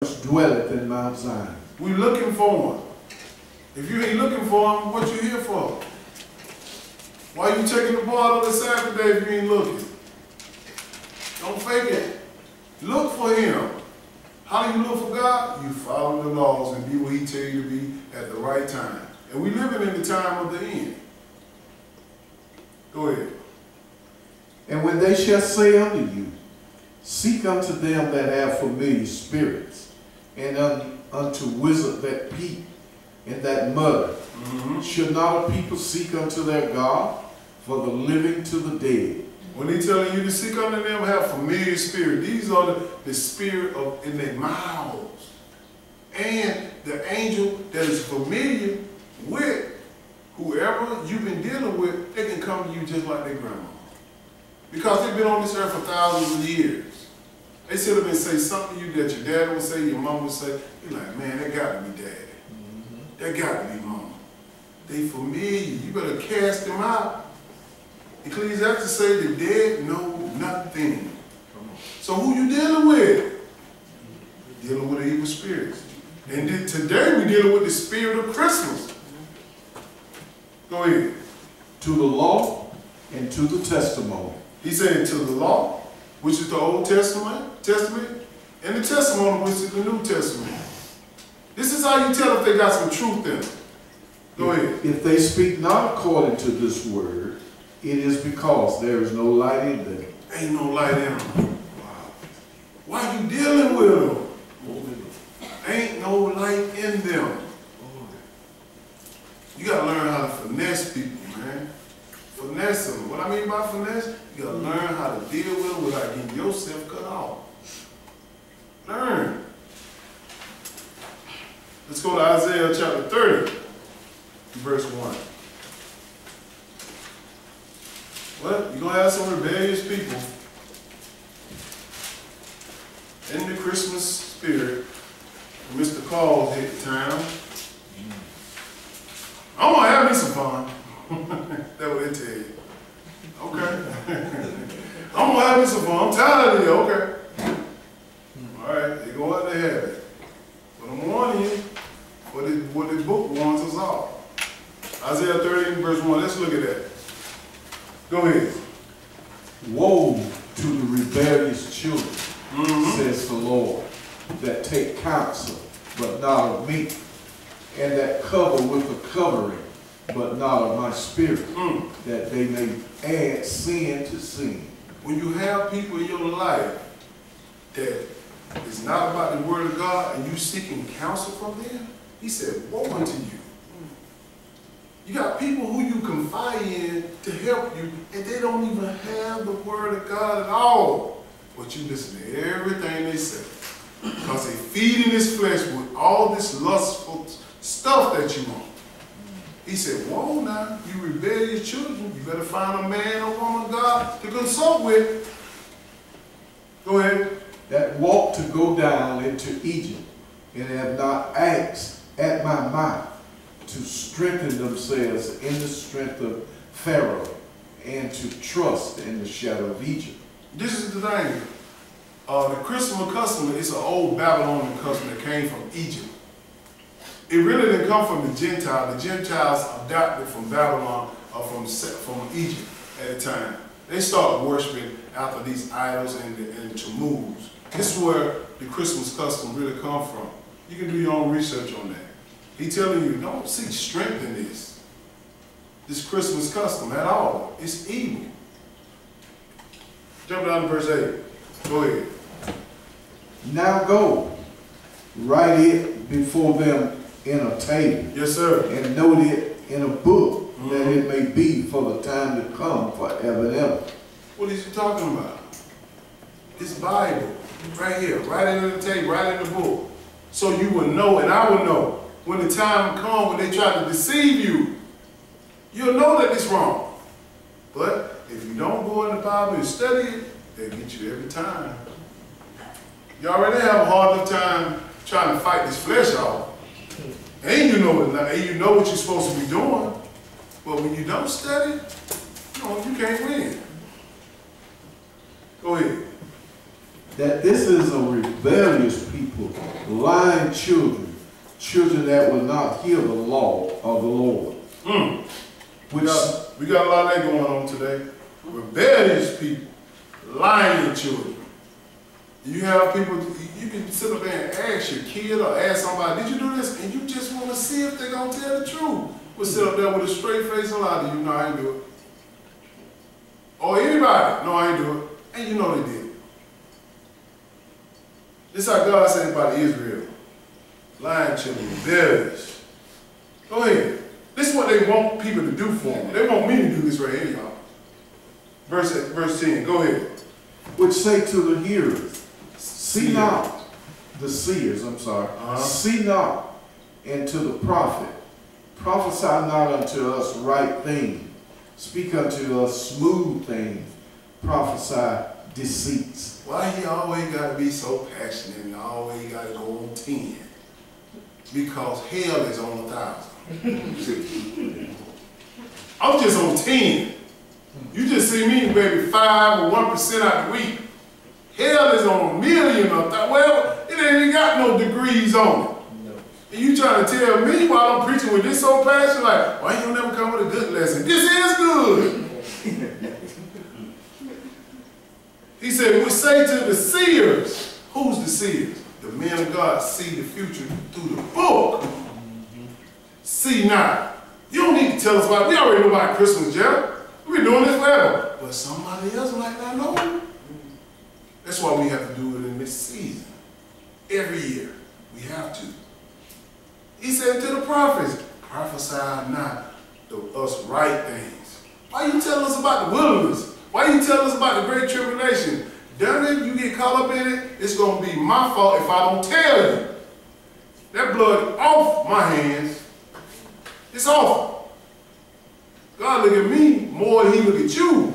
dwelleth in Mount Zion. We looking for him. If you ain't looking for him, what you here for? Why you taking the ball on the Sabbath day if you ain't looking? Don't fake it. Look for him. How do you look for God? You follow the laws and be where he tell you to be at the right time. And we living in the time of the end. Go ahead. And when they shall say unto you, seek unto them that have familiar spirits, and unto wizards that peep and that mutter, should not a people seek unto their God, for the living to the dead? When he telling you to seek unto them, have familiar spirit. These are the spirit of in their mouths. And the angel that is familiar with whoever you've been dealing with, they can come to you just like their grandma. Because they've been on this earth for thousands of years. They sit up and say something to you that your dad would say, your mom would say. You're like, man, that got to be daddy. That got to be mama. They familiar. You better cast them out. Ecclesiastes say the dead know nothing. So who you dealing with? Dealing with evil spirits. And then today we're dealing with the spirit of Christmas. Go ahead. To the law and to the testimony. He said to the law, which is the Old Testament, and the testimony, which is the New Testament. This is how you tell if they got some truth in them. Go ahead. If they speak not according to this word, it is because there is no light in them. Ain't no light in them. Wow. Why you dealing with them? Ain't no light in them. You got to learn how to finesse people, man. Finesse them. What I mean by finesse, you got to learn how to deal with them without getting yourself cut off. Learn. Let's go to Isaiah chapter 30, verse 1. Well, you're going to have some rebellious people in the Christmas spirit. Mr. Claus hit town. I'm going to have me some fun. That's what they tell you. Okay. I'm going to have me some fun. I'm tired of you. Okay. All right. They go out there have it. But I'm warning you what this book warns us all. Isaiah 30, verse 1. Let's look at that. Go ahead. Woe to the rebellious children, says the Lord, that take counsel, but not of me, and that cover with a covering, but not of my spirit, that they may add sin to sin. When you have people in your life that is not about the word of God and you seeking counsel from them, he said, woe unto you. You got people who you confide in to help you, and they don't even have the word of God at all. But you listen to everything they say. Because they feeding this flesh with all this lustful stuff that you want. He said, whoa now, you rebellious children, you better find a man or woman of God to consult with. Go ahead. That walk to go down into Egypt, and have not asked at my mouth to strengthen themselves in the strength of Pharaoh, and to trust in the shadow of Egypt. This is the thing. The Christmas custom is an old Babylonian custom that came from Egypt. It really didn't come from the Gentiles. The Gentiles adopted from Babylon or from Egypt at the time. They started worshiping after these idols and Tammuz. This is where the Christmas custom really come from. You can do your own research on that. He's telling you, don't seek strength in this Christmas custom at all. It's evil. Jump down to verse 8. Go ahead. Now go, write it before them in a table. Yes, sir. And note it in a book, that it may be for the time to come forever and ever. What is he talking about? This Bible, right here, right in the table, right in the book. So you will know, and I will know, when the time comes when they try to deceive you, you'll know that it's wrong. But if you don't go in the Bible and study it, they'll get you every time. You already have a hard enough time trying to fight this flesh off. And you know what you're supposed to be doing. But when you don't study, you can't win. Go ahead. that this is a rebellious people, lying children, children that will not hear the law of the Lord. We got a lot of that going on today. Rebellious people, lying children. You have people, you can sit up there and ask your kid or ask somebody, did you do this? And you just want to see if they're going to tell the truth. We'll sit up there with a straight face and lie to you, no, I ain't do it. Or anybody, no, I ain't do it. And you know they did. This is how God said about Israel. Lying children, rebellious. Go ahead. This is what they want people to do for them. They want me to do this right here, y'all. Verse 10, go ahead. Which say to the hearers, see not, the seers, I'm sorry, see not, and to the prophet, prophesy not unto us right things, speak unto us smooth things, prophesy deceits. Why he always got to be so passionate and always got to go on 10? Because hell is on 1,000. I'm just on 10. You just see me maybe 5 or 1% out the week. Hell is on 1,000,000 or well, it ain't even got no degrees on it. No. And you trying to tell me while I'm preaching with this so passion, like, why you never come with a good lesson? This is good. He said, we say to the seers. Who's the seers? The men of God see the future through the book. See not. You don't need to tell us about it. We already know about Christmas, Jeff. We've been doing this forever. But somebody else might not know. That's why we have to do it in this season. Every year. We have to. He said to the prophets, prophesy not to us right things. Why you telling us about the wilderness? Why you telling us about the great tribulation? Damn it, you get caught up in it, it's going to be my fault if I don't tell you. That blood off my hands. It's off. God look at me more than he look at you.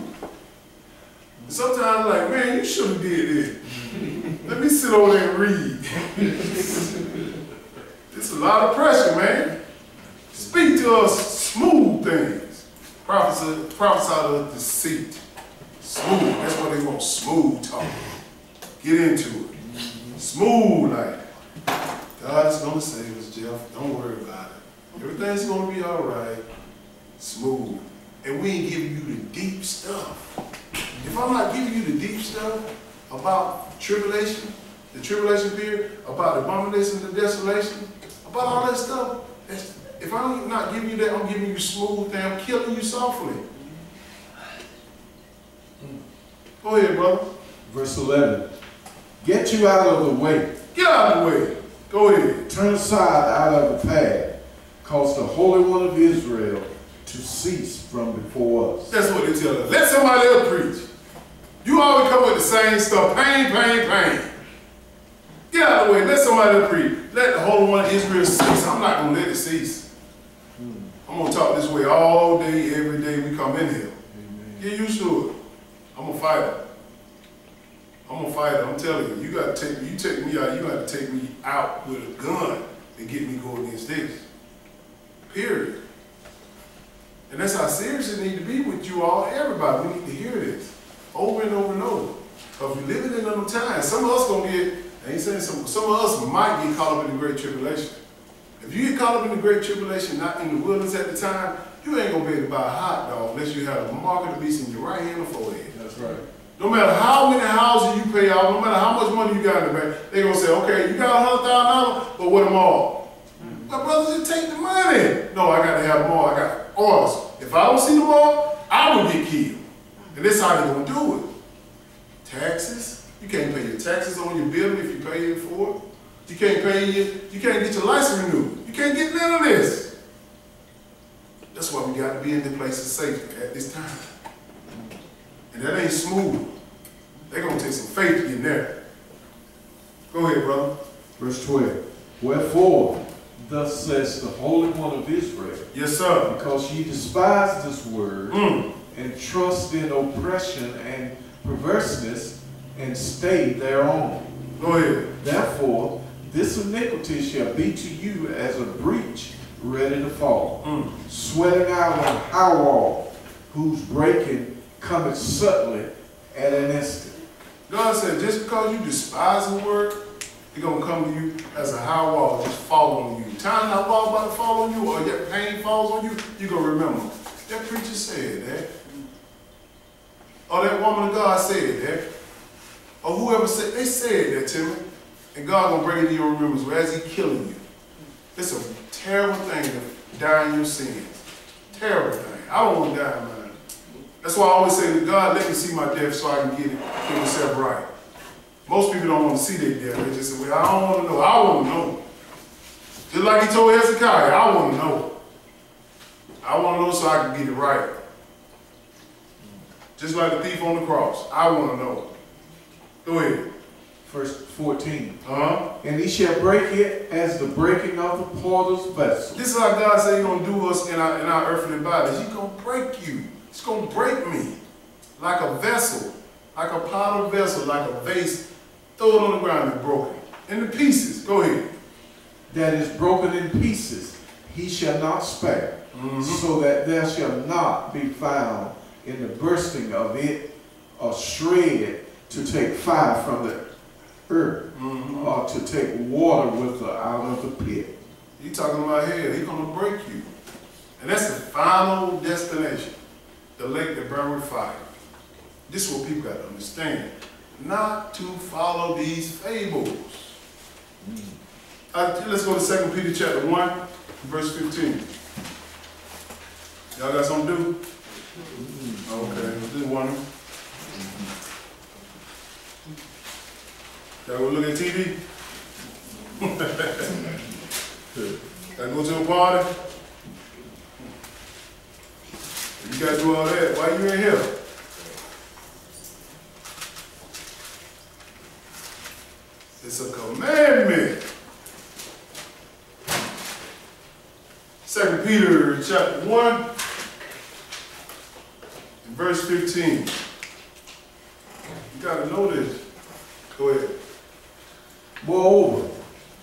Sometimes like, man, you should have did this. Let me sit over there and read. It's a lot of pressure, man. Speak to us smooth things. Prophesy to deceit. Smooth. That's what they want. Smooth talk. Get into it. Smooth like. God is going to save us, Jeff. Don't worry about it. Everything's going to be all right. Smooth. And we ain't giving you the deep stuff. If I'm not giving you the deep stuff about tribulation, the tribulation period, about the abomination and the desolation, about all that stuff, if I'm not giving you that, I'm giving you smooth thing. I'm killing you softly. Go ahead, brother. Verse 11. Get you out of the way. Get out of the way. Go ahead. Turn aside out of the path. Cause the Holy One of Israel to cease from before us. That's what they tell us. Let somebody else preach. You always come with the same stuff. Pain, pain, pain. Get out of the way. Let somebody else preach. Let the Holy One of Israel cease. I'm not going to let it cease. I'm going to talk this way all day, every day we come in here. Amen. Get used to it. I'm a fighter. I'm a fighter. I'm telling you, you got to take me. You take me out. You got to take me out with a gun to get me going against this. Period. And that's how serious it needs to be with you all. Everybody, we need to hear this over and over and over. Because we're living in them times. Some of us gonna get. I ain't saying some of us might get caught up in the great tribulation. If you get caught up in the great tribulation, not in the wilderness at the time, you ain't gonna be able to buy a hot dog unless you have a mark of the beast in your right hand or forehead. That's right. No matter how many houses you pay off, no matter how much money you got in the bank, they're going to say, okay, you got $100,000, but what them all? My brother, just take the money. No, I got to have them all. I got orders. If I don't see them all, I will get killed. And that's how they're going to do it. Taxes. You can't pay your taxes on your building if you pay it for it. You can't get your license renewed. You can't get none of this. That's why we got to be in the place of safety at this time. And that ain't smooth. They're going to take some faith to get there. Go ahead, brother. Verse 12. Wherefore, thus says the Holy One of Israel. Yes, sir. Because ye despise this word, and trust in oppression and perverseness, and stay thereon. Go ahead. Therefore, this iniquity shall be to you as a breach ready to fall, sweating out on high wall, whose breaking cometh suddenly at an instant. God said, just because you despise the word, it's going to come to you as a high wall, just fall on you. Time that wall about to fall on you, or your pain falls on you, you're going to remember. That preacher said that. Or that woman of God said that. Or whoever said, they said that to me. And God going to bring it to your remembrance as He killing you. It's a terrible thing to die in your sins. Terrible thing. I don't want to die in mine. That's why I always say to God, let me see my death so I can get myself right. Most people don't want to see their death. They just say, well, I don't want to know. I want to know. Just like He told Hezekiah, I want to know. I want to know so I can get it right. Just like the thief on the cross. I want to know. Go ahead. Verse 14. And he shall break it as the breaking of the potter's vessel. This is how God said He's going to do us in our earthly bodies. He's going to break you. He's going to break me. Like a vessel. Like a potter's vessel. Like a vase. Throw it on the ground and broken. Into pieces. Go ahead. That is broken in pieces. He shall not spare. So that there shall not be found in the bursting of it a shred to take fire from the earth, or to take water with her out of the pit. He's talking about hell. He's going to break you. And that's the final destination. The lake that burns with fire. This is what people got to understand. Not to follow these fables. Let's go to 2 Peter chapter 1, verse 15. Y'all got something to do? Okay, just wondering. Y'all go look at TV? Gotta go to a party? You gotta do all that. Why you in here? It's a commandment. 2 Peter chapter 1 and verse 15. You gotta know this. Go ahead. Moreover,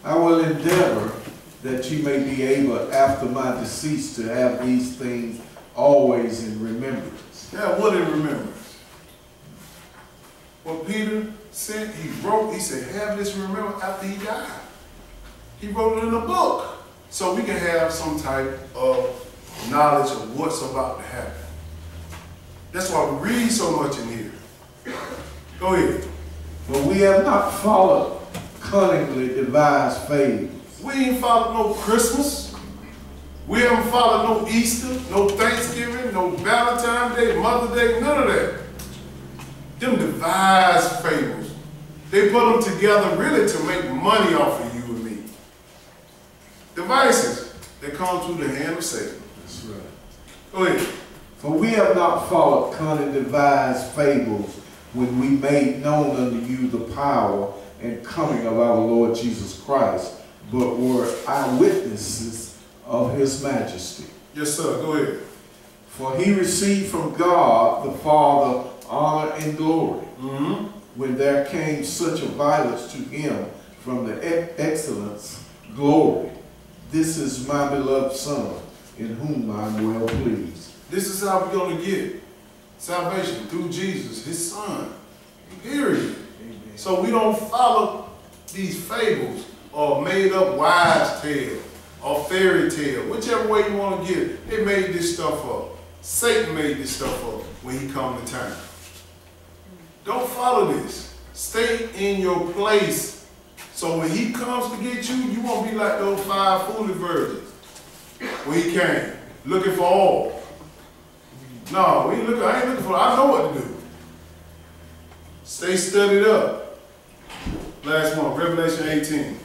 I will endeavor that ye may be able after my decease to have these things always in remembrance. Yeah, what in remembrance? What Peter said, he said, have this in remembrance after he died. He wrote it in a book. So we can have some type of knowledge of what's about to happen. That's why we read so much in here. Go ahead. But we have not followed cunningly devised fables. We ain't followed no Christmas. We haven't followed no Easter, no Thanksgiving, no Valentine's Day, Mother's Day, none of that. Them devised fables. They put them together really to make money off of you and me. Devices that come through the hand of Satan. That's right. Go ahead. For we have not followed cunning devised fables when we made known unto you the power and coming of our Lord Jesus Christ, but were eyewitnesses of His majesty. Yes, sir. Go ahead. For He received from God the Father honor and glory, when there came such a violence to Him from the excellence glory. This is my beloved Son, in whom I am well pleased. This is how we're going to get salvation, through Jesus, His Son. Period. Amen. So we don't follow these fables or made up wives' tale or fairy tale, whichever way you want to get it. They made this stuff up. Satan made this stuff up when he come to town. Don't follow this. Stay in your place. So when he comes to get you, you won't be like those 5 foolish virgins when he came, looking for all. No, I ain't looking for, I know what to do. Stay studied up. Last one, Revelation 18.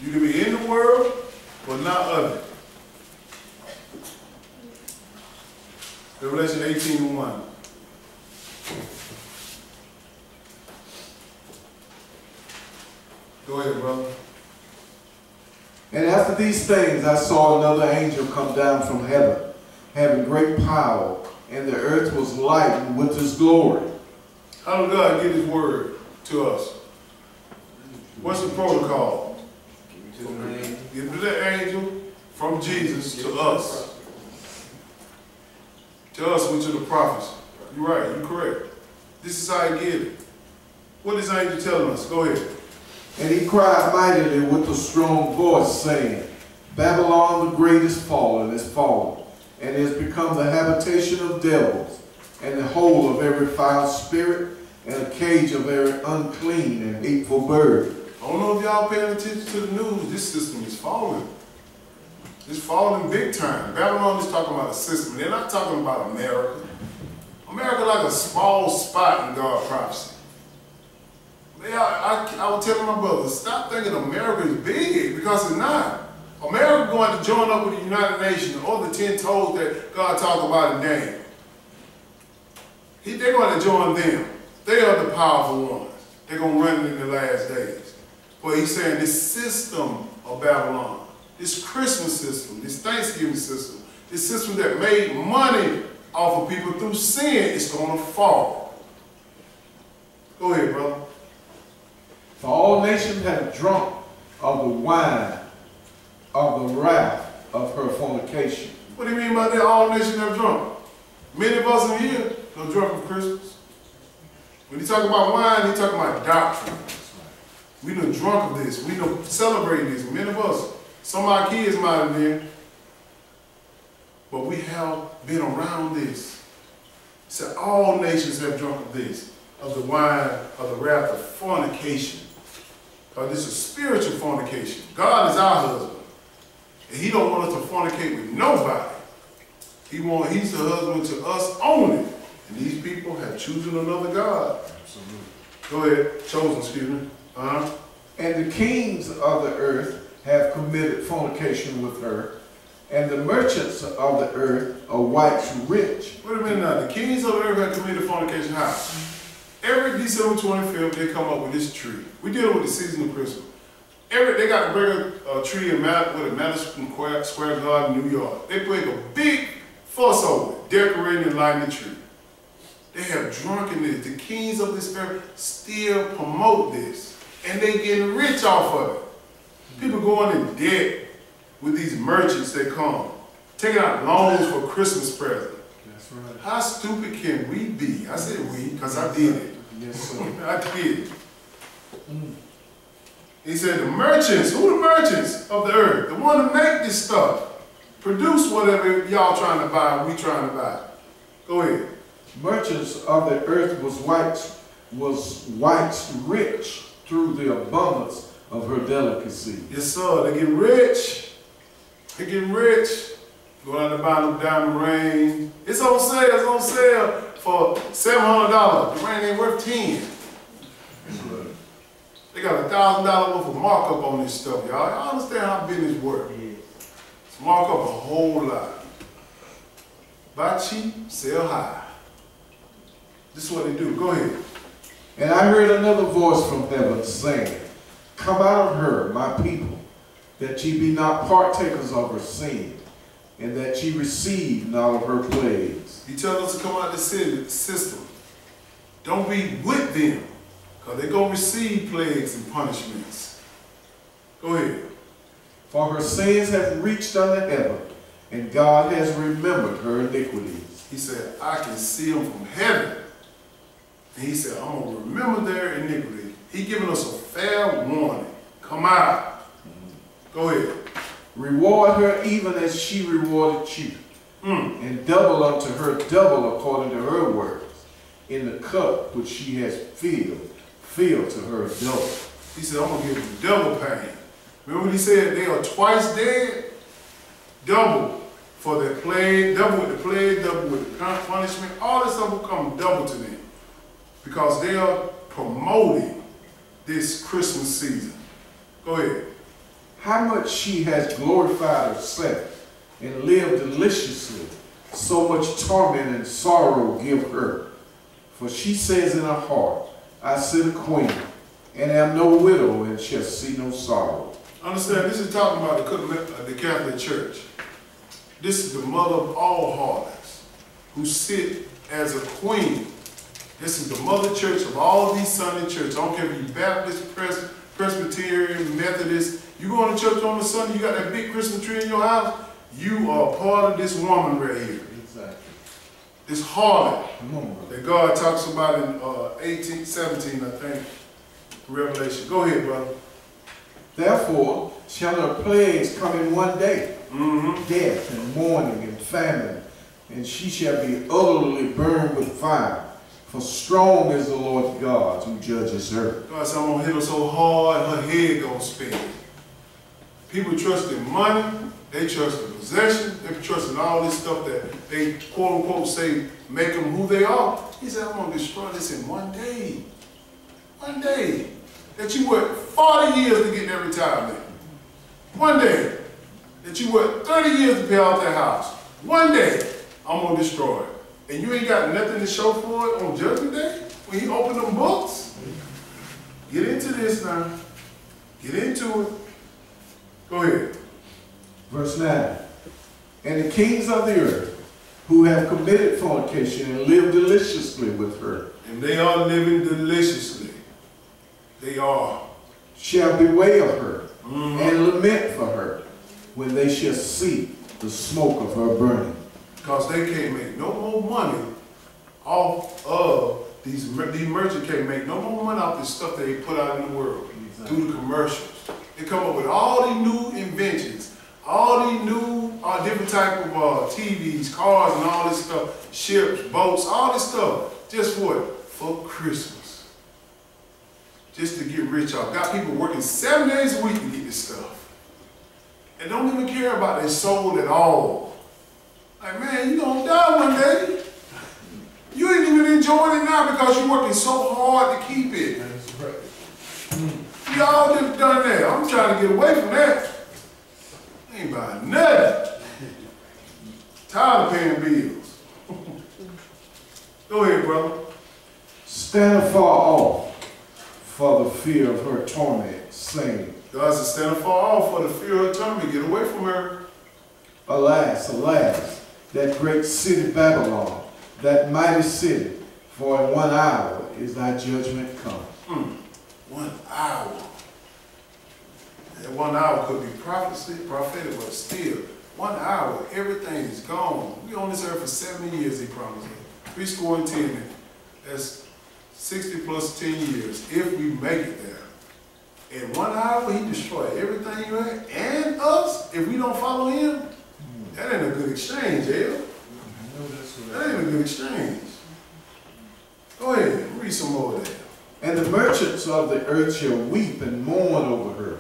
You can be in the world, but not of it. Revelation 18:1. Go ahead, brother. And after these things I saw another angel come down from heaven, having great power, and the earth was lightened with His glory. How did God get His word to us? What's the protocol? Give it to the angel, from Jesus to us. To us, which are the prophets. You're right, you're correct. This is how he gave it. What is the angel telling us? Go ahead. And he cried mightily with a strong voice, saying, Babylon the great is fallen, and is become the habitation of devils, and the hole of every foul spirit, and a cage of every unclean and hateful bird. I don't know if y'all paying attention to the news. This system is falling. It's falling big time. Babylon is talking about a system. They're not talking about America. America like a small spot in God's prophecy. I was telling my brothers, stop thinking America is big, because it's not. America going to join up with the United Nations or the 10 toes that God talked about in Daniel. They're going to join them. They are the powerful ones. They're going to run it in the last days. But he's saying this system of Babylon, this Christmas system, this Thanksgiving system, this system that made money off of people through sin, is going to fall. Go ahead, brother. For all nations have drunk of the wine of the wrath of her fornication. What do you mean by that? All nations have drunk. Many of us in here are drunk of Christmas. When he talk about wine, he talking about doctrine. We done drunk of this. We done celebrated this. Many of us. Some of our kids might have been. But we have been around this. He said all nations have drunk of this, of the wine of the wrath of fornication. Because this is spiritual fornication. God is our husband. And he don't want us to fornicate with nobody. He's the husband to us only. And these people have chosen another God. Absolutely. Go ahead. Chosen, excuse me. And the kings of the earth have committed fornication with her, and the merchants of the earth are waxed rich. Wait a minute now. The kings of the earth have committed fornication. How? Every December 25th, they come up with this tree. We deal with the season of Christmas. They got to bring a tree with a Madison Square Garden, New York. They put a big fuss over it, decorating and lighting the tree. They have drunkenness. The kings of this earth still promote this. And they getting rich off of it. People going in debt with these merchants that come, taking out loans for Christmas presents. That's right. How stupid can we be? I said we, because I did it. Yes, sir. I did it. He said the merchants, who the merchants of the earth? The one to make this stuff. Produce whatever y'all trying to buy, we trying to buy. Go ahead. Merchants of the earth was waxed rich through the abundance of her delicacy. Yes, sir. They get rich. They get rich. Go out to buy them diamond rings. It's on sale. It's on sale for $700. The ring ain't worth $10. They got $1,000 worth of markup on this stuff, y'all. Y'all understand how business works? It's mark up a whole lot. Buy cheap, sell high. This is what they do. Go ahead. And I heard another voice from heaven saying, Come out of her, my people, that ye be not partakers of her sin, and that ye receive not of her plagues. He tells us to come out of the system. Don't be with them, because they're going to receive plagues and punishments. Go ahead. For her sins have reached unto heaven, and God has remembered her iniquities. He said, I can see them from heaven. And he said, I'm going to remember their iniquity. He giving us a fair warning. Come out. Go ahead. Reward her even as she rewarded you, and double unto her double according to her words. In the cup which she has filled to her double. He said, I'm going to give them double pain. Remember what he said? They are twice dead. Double for their plague, double with the plague, double with the punishment. All this stuff will come double to them. Because they are promoting this Christmas season. Go ahead. How much she has glorified herself and lived deliciously, so much torment and sorrow give her. For she says in her heart, I sit a queen, and am no widow, and shall see no sorrow. Understand, this is talking about the Catholic Church. This is the mother of all harlots, who sit as a queen. This is the mother church of all these Sunday churches. I don't care if you're Baptist, Presbyterian, Methodist, you going to church on a Sunday, you got that big Christmas tree in your house, you are part of this woman right here. Exactly. This harlot Come on, brother. that God talks about in 17, I think, Revelation. Go ahead, brother. Therefore shall her plagues come in one day, Mm-hmm. death and mourning and famine, and she shall be utterly burned with fire. For strong is the Lord God who judges her. God said, I'm going to hit her so hard, her head going to spin. People trust in money, they trust in possession, they trust in all this stuff that they quote unquote say make them who they are. He said, I'm going to destroy this in one day. One day. That you worked 40 years to get that retirement. One day. That you worked 30 years to pay off that house. One day, I'm going to destroy it. And you ain't got nothing to show for it on Judgment Day? When you open them books? Get into this now. Get into it. Go ahead. Verse 9. And the kings of the earth, who have committed fornication and lived deliciously with her, And they are living deliciously. They are. shall bewail her and lament for her when they shall see the smoke of her burning. Because they can't make no more money off of these merchants can't make no more money off this stuff that they put out in the world. Exactly. Through the commercials. They come up with all these new inventions, all these new different type of TVs, cars and all this stuff, ships, boats, all this stuff. Just for what? For Christmas. Just to get rich off. Got people working 7 days a week to get this stuff. And don't even care about their soul at all. Like, man, you're going to die one day. You ain't even enjoying it now because you're working so hard to keep it. That's right. Y'all just done that. I'm trying to get away from that. I ain't buying nothing. Tired of paying bills. Go ahead, brother. Stand afar off for the fear of her torment, saying, God said, stand afar off for the fear of her torment. Get away from her. Alas, alas, that great city Babylon, that mighty city, for in 1 hour is thy judgment come. 1 hour. That 1 hour could be prophetic, but still, 1 hour, everything is gone. We on this earth for 70 years, he promised me. 70. That's 60 plus 10 years, if we make it there. In 1 hour, he destroyed everything you had, and us, if we don't follow him. That ain't a good exchange, El. That ain't a good exchange. Go ahead, read some more of that. And the merchants of the earth shall weep and mourn over her,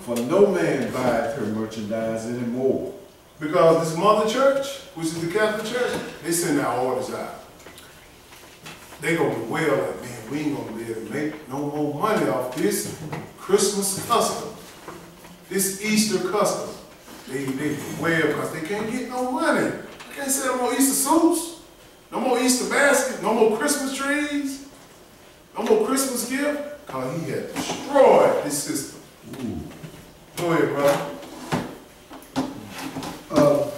for no man buyeth her merchandise anymore. Because this mother church, which is the Catholic Church, they send our orders out. They gonna bewail like, man, we ain't gonna be able to make no more money off this Christmas custom, this Easter custom. They bewail because they can't get no money. They can't sell no more Easter suits, no more Easter baskets, no more Christmas trees, no more Christmas gift, because he had destroyed this system. Go ahead, brother.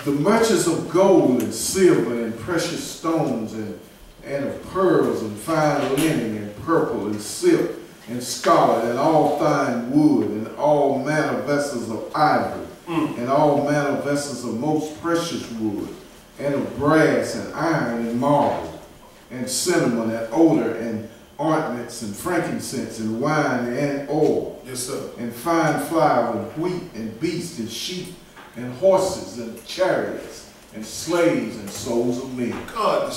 The merchants of gold and silver and precious stones and of pearls and fine linen and purple and silk and scarlet and all fine wood and all manner vessels of ivory and all manner vessels of most precious wood and of brass and iron and marble and cinnamon and odor and ointments and frankincense and wine and oil. Yes, sir. And fine flour and wheat and beasts and sheep and horses and chariots and slaves and souls of men. God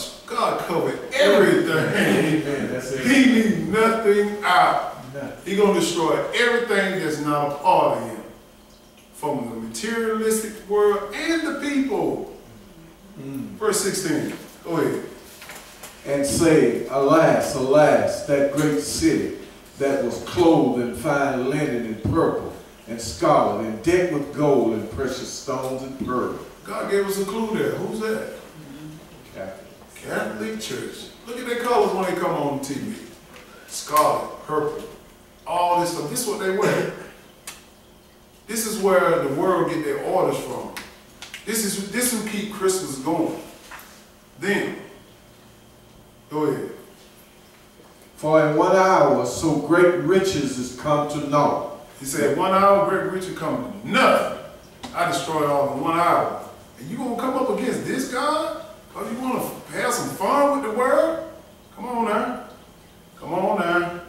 covered everything. Amen. That's it. He leave nothing out. Nothing. He gonna destroy everything that's not a part of him. From the materialistic world and the people. Verse 16. Go ahead. And say, alas, alas, that great city that was clothed in fine linen and purple and scarlet and decked with gold and precious stones and pearls. God gave us a clue there. Who's that? Catholic Church. Look at their colors when they come on TV. Scarlet, purple, all this stuff. This is what they wear. This is where the world get their orders from. This will keep Christmas going. Then, go ahead. For in 1 hour so great riches is come to naught. He said, 1 hour great riches come to nothing. I destroyed all in 1 hour. And you gonna come up against this God? Because you want to have some fun with the world? Come on now. Come on now.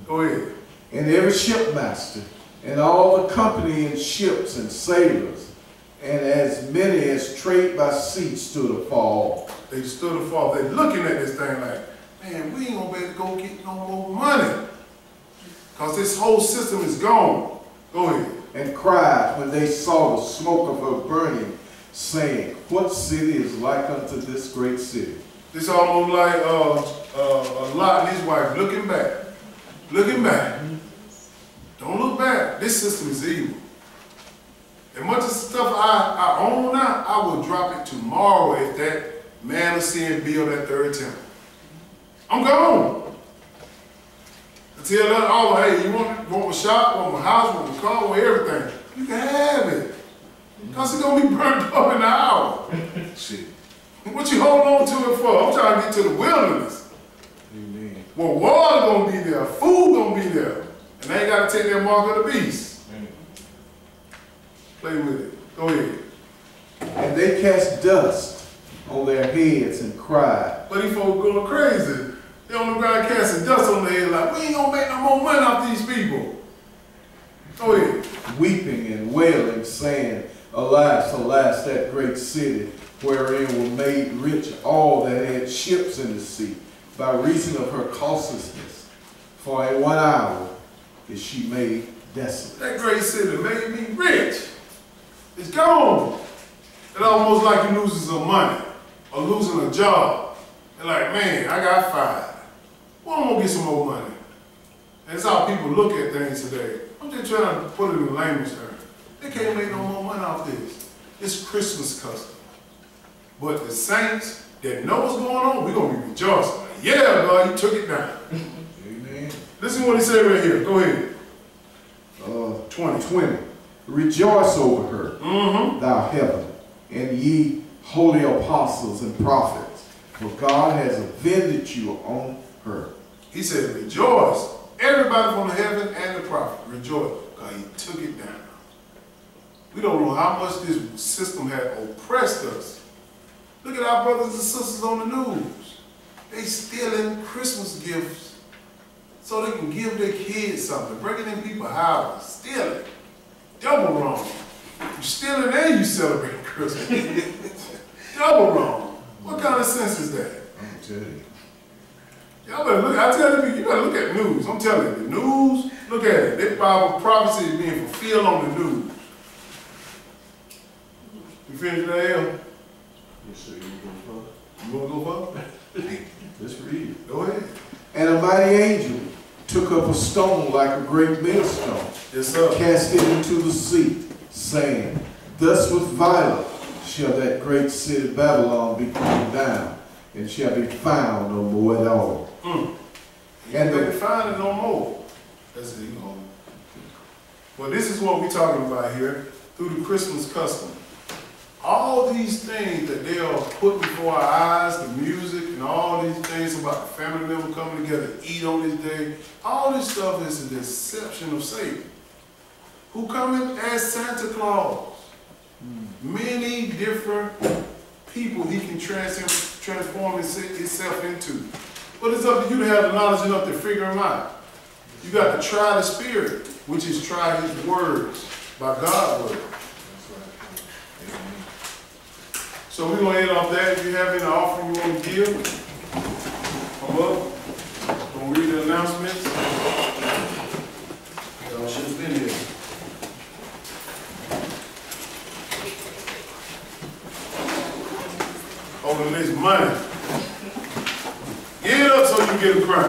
Go ahead. And every shipmaster, and all the company in ships and sailors, and as many as trade by sea stood afar. They stood afar. They looking at this thing like, man, we ain't gonna be able to go get no more money. Because this whole system is gone. Go ahead. And cried when they saw the smoke of her burning, saying, what city is like unto this great city? This almost like Lot and his wife looking back. Looking back. Don't look back. This system is evil. And much of the stuff I own now, I will drop it tomorrow if that man of sin build that third temple. I'm gone. I tell that all, hey, you want my shop, want my house, want my car, want everything. You can have it. Because it's going to be burnt up in an hour. Shit. What you hold on to it for? I'm trying to get to the wilderness. Amen. Well, water going to be there, food going to be there. And they ain't got to take that mark of the beast. Play with it. Go ahead. And they cast dust on their heads and cried. But these folks going crazy. They on the ground casting dust on their head like, we ain't going to make no more money off these people. Go ahead. Weeping and wailing, saying, alas, alas, that great city, wherein were made rich all that had ships in the sea, by reason of her causelessness. For in 1 hour is she made desolate. That great city made me rich. It's gone. It's almost like you losing some money or losing a job. They're like, man, I got fired. Well, I'm going to get some more money. And that's how people look at things today. I'm just trying to put it in layman's terms. They can't make no more money off this. It's Christmas custom. But the saints that know what's going on, we're going to be rejoicing. Like, yeah, God, you took it down. Amen. Listen to what he said right here. Go ahead. 20. Rejoice over her, thou heaven, and ye holy apostles and prophets, for God has avenged you on her. He said, rejoice. Everybody from the heaven and the prophet, rejoice, because he took it down. We don't know how much this system had oppressed us. Look at our brothers and sisters on the news. They stealing Christmas gifts so they can give their kids something, breaking in people's houses, stealing. Double wrong. You stealing and you celebrating Christmas. Double wrong. What kind of sense is that? I'm telling you. Y'all better look, I tell you, you better look at the news. I'm telling you, the news, look at it. This Bible prophecy is being fulfilled on the news. You finished that, L? Yes, sir. You want to go further? Let's read it. Go ahead. And a mighty angel took up a stone like a great millstone, Yes, sir. cast it into the sea, saying, thus with violence shall that great city Babylon be thrown down, and shall be found no more at all. You And can't be find it no more. That's it. Well, this is what we're talking about here through the Christmas custom. All these things that they are put before our eyes, the music and all these things about the family member coming together to eat on this day, all this stuff is a deception of Satan, who come in as Santa Claus. Many different people he can transform himself into. But it's up to you to have the knowledge enough to figure him out. You got to try the spirit, which is try his words by God's word. So we're going to end off that. If you have any offering you want to give, come up. We're going to read the announcements. Y'all should have been here. Over this money. Get it up so you can get a crown.